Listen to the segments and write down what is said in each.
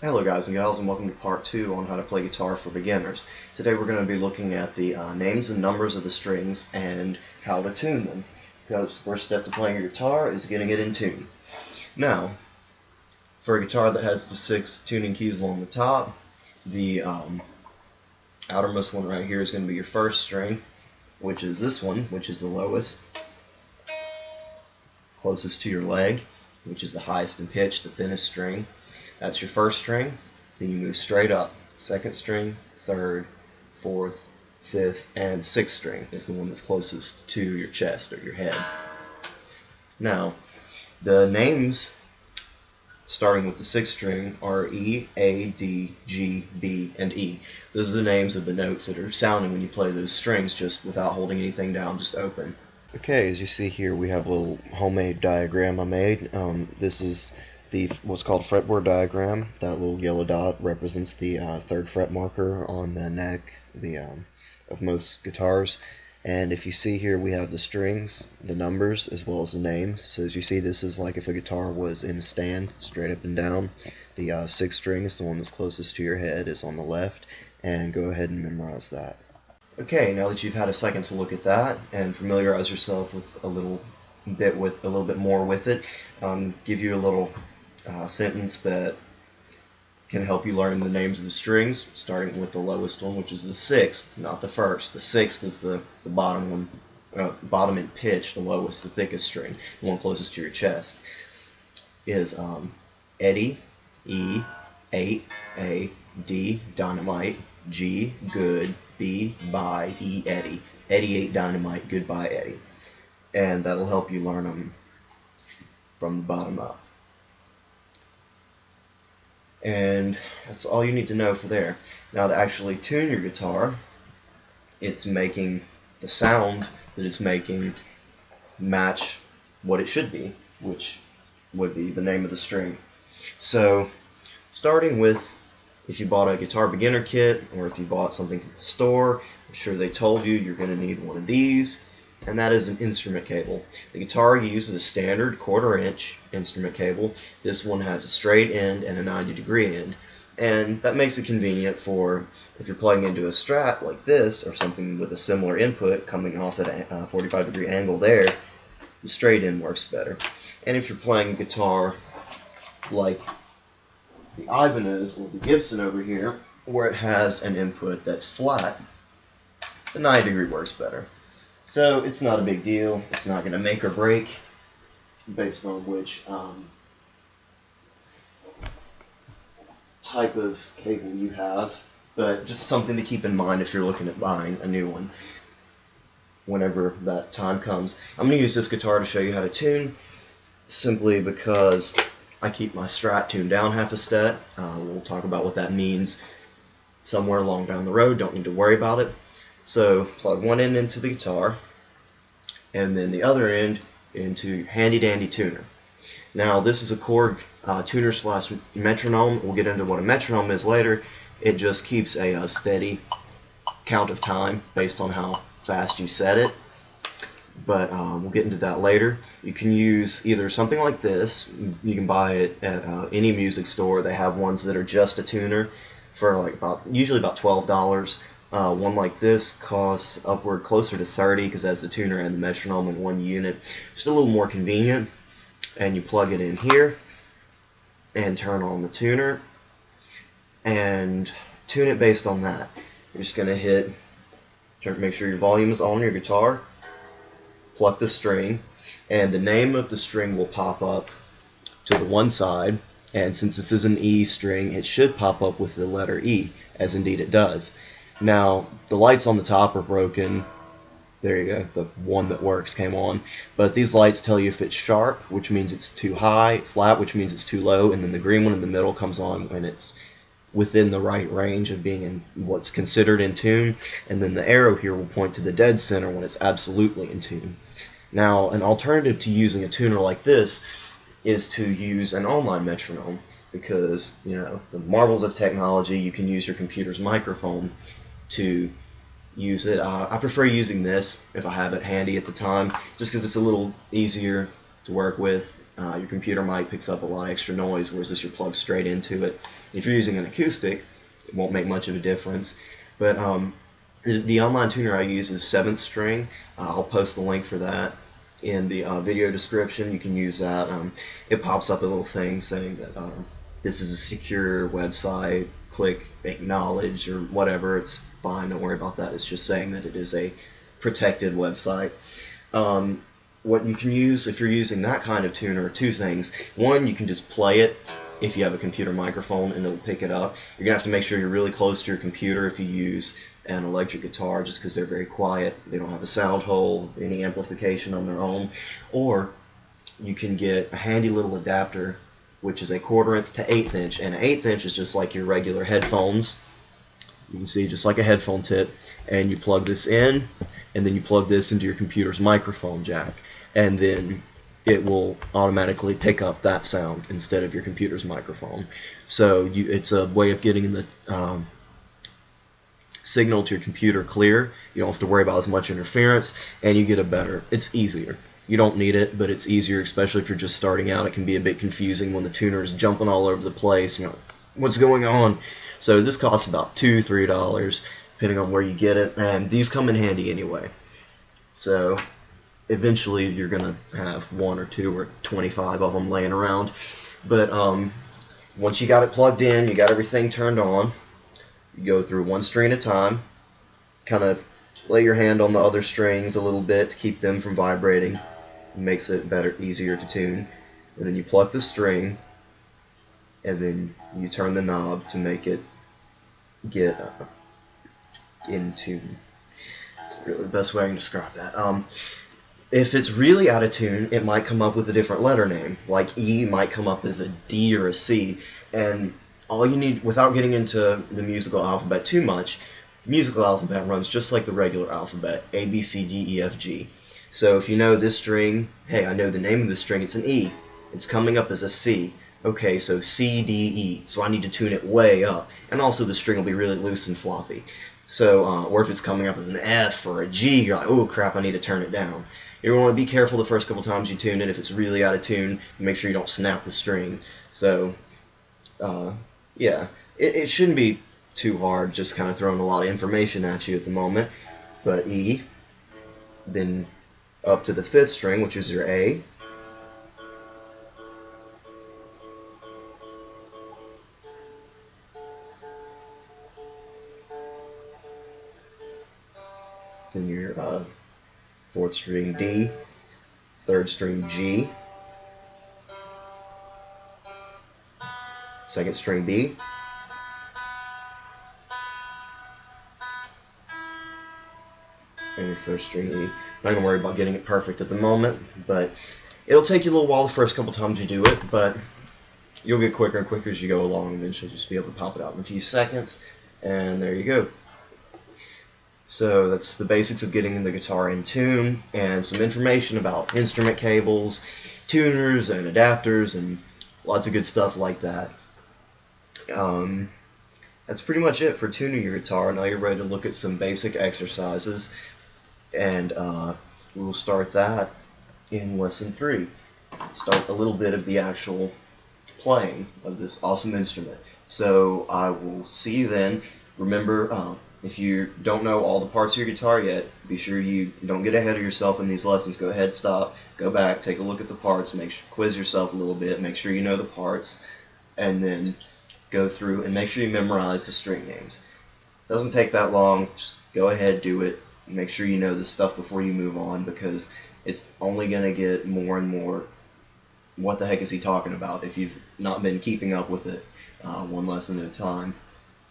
Hello guys and gals, and welcome to part 2 on how to play guitar for beginners. Today we're going to be looking at the names and numbers of the strings and how to tune them, because the first step to playing your guitar is getting it in tune. Now, for a guitar that has the 6 tuning keys along the top, the outermost one right here is going to be your first string, which is this one, which is the lowest, closest to your leg, which is the highest in pitch, the thinnest string. That's your first string. Then you move straight up. Second string, third, fourth, fifth, and sixth string is the one that's closest to your chest or your head. Now, the names starting with the sixth string are E, A, D, G, B, and E. Those are the names of the notes that are sounding when you play those strings, just without holding anything down, just open. Okay, as you see here, we have a little homemade diagram I made. This is what's called fretboard diagram. That little yellow dot represents the 3rd fret marker on the neck of most guitars. And if you see here, we have the strings, the numbers, as well as the names. So as you see, this is like if a guitar was in a stand, straight up and down. The 6th string is the one that's closest to your head, is on the left, and go ahead and memorize that. Okay, now that you've had a second to look at that and familiarize yourself with a little bit more with it, give you a little sentence that can help you learn the names of the strings, starting with the lowest one, which is the 6th, not the 1st. The 6th is the bottom one, bottom in pitch, the lowest, the thickest string, the one closest to your chest, is Eddie, E, 8, A, D, dynamite, G, good, B, bye, E, Eddie. Eddie, 8, dynamite, goodbye, Eddie. And that'll help you learn them from the bottom up. And that's all you need to know for there. Now, to actually tune your guitar, it's making the sound that it's making match what it should be, which would be the name of the string. So, starting with, if you bought a guitar beginner kit, or if you bought something from the store, I'm sure they told you you're going to need one of these, and that is an instrument cable. The guitar uses a standard 1/4 inch instrument cable. This one has a straight end and a 90-degree end, and that makes it convenient for if you're plugging into a Strat like this, or something with a similar input coming off at a 45-degree angle there, the straight end works better. And if you're playing a guitar like the Ibanez or the Gibson over here, where it has an input that's flat, the 90-degree works better. So it's not a big deal. It's not going to make or break based on which type of cable you have, but just something to keep in mind if you're looking at buying a new one whenever that time comes. I'm going to use this guitar to show you how to tune, simply because I keep my Strat tuned down half a step. We'll talk about what that means somewhere along down the road. Don't need to worry about it. So plug one end into the guitar, and then the other end into your handy dandy tuner. Now, this is a Korg tuner slash metronome. We'll get into what a metronome is later. It just keeps a steady count of time based on how fast you set it. But we'll get into that later. You can use either something like this. You can buy it at any music store. They have ones that are just a tuner for like usually about $12. One like this costs upward closer to $30 because it has the tuner and the metronome in one unit. Just a little more convenient. And you plug it in here and turn on the tuner and tune it based on that. You're just going to make sure your volume is on your guitar, pluck the string, and the name of the string will pop up to the one side. And since this is an E string, it should pop up with the letter E, as indeed it does. Now, the lights on the top are broken. There you go, the one that works came on. But these lights tell you if it's sharp, which means it's too high, flat, which means it's too low, and then the green one in the middle comes on when it's within the right range of being in what's considered in tune, and then the arrow here will point to the dead center when it's absolutely in tune. Now, an alternative to using a tuner like this is to use an online metronome, because, you know, the marvels of technology, you can use your computer's microphone to use it. I prefer using this if I have it handy at the time, just because it's a little easier to work with. your computer mic picks up a lot of extra noise, whereas this you're plugged straight into it. If you're using an acoustic, it won't make much of a difference. But the online tuner I use is 7th string. I'll post the link for that in the video description. You can use that. It pops up a little thing saying that this is a secure website, click acknowledge or whatever. It's fine, don't worry about that. It's just saying that it is a protected website. What you can use if you're using that kind of tuner are two things. One, you can just play it if you have a computer microphone and it'll pick it up. You're gonna have to make sure you're really close to your computer if you use an electric guitar, just because they're very quiet. They don't have a sound hole, any amplification on their own. Or you can get a handy little adapter, which is a 1/4 inch to 1/8 inch, and an 1/8 inch is just like your regular headphones. You can see just like a headphone tip, and you plug this in, and then you plug this into your computer's microphone jack, and then it will automatically pick up that sound instead of your computer's microphone. So it's a way of getting the signal to your computer clear. You don't have to worry about as much interference, and you get a better, it's easier. You don't need it, but it's easier, especially if you're just starting out. It can be a bit confusing when the tuner is jumping all over the place. You know, what's going on? So this costs about $2, $3, depending on where you get it, and these come in handy anyway. So eventually you're gonna have 1 or 2 or 25 of them laying around. But once you got it plugged in, you got everything turned on, you go through one string at a time, kind of lay your hand on the other strings a little bit to keep them from vibrating. It makes it better, easier to tune. And then you pluck the string, and then you turn the knob to make it get in tune. It's really the best way I can describe that. If it's really out of tune, it might come up with a different letter name. Like E might come up as a D or a C, and all you need, without getting into the musical alphabet too much, musical alphabet runs just like the regular alphabet, A, B, C, D, E, F, G. So if you know this string, hey, I know the name of this string, it's an E. It's coming up as a C. Okay, so C, D, E. So I need to tune it way up. And also the string will be really loose and floppy. So, or if it's coming up as an F or a G, you're like, oh crap, I need to turn it down. You want to be careful the first couple times you tune it. If it's really out of tune, make sure you don't snap the string. So, yeah, it shouldn't be too hard, just kind of throwing a lot of information at you at the moment. But E, then up to the 5th string, which is your A. Then your 4th string D, 3rd string G, 2nd string B, and your 1st string E. I'm not going to worry about getting it perfect at the moment, but it'll take you a little while the first couple times you do it, but you'll get quicker and quicker as you go along. Eventually just be able to pop it out in a few seconds, and there you go. So that's the basics of getting the guitar in tune, and some information about instrument cables, tuners, and adapters, and lots of good stuff like that. That's pretty much it for tuning your guitar. Now you're ready to look at some basic exercises, and we'll start that in lesson 3. Start a little bit of the actual playing of this awesome instrument. So I will see you then. Remember, if you don't know all the parts of your guitar yet, be sure you don't get ahead of yourself in these lessons. Go ahead, stop, go back, take a look at the parts, quiz yourself a little bit, make sure you know the parts, and then go through and make sure you memorize the string names. Doesn't take that long. Just go ahead, do it. Make sure you know this stuff before you move on, because it's only going to get more and more, what the heck is he talking about, if you've not been keeping up with it one lesson at a time.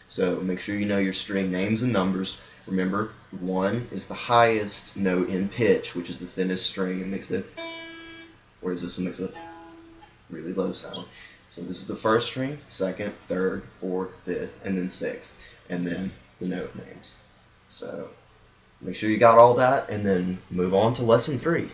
So make sure you know your string names and numbers. Remember, 1 is the highest note in pitch, which is the thinnest string. It makes it, whereas this one makes a really low sound. So this is the 1st string, 2nd, 3rd, 4th, 5th, and then 6th, and then the note names. So make sure you got all that, and then move on to lesson 3.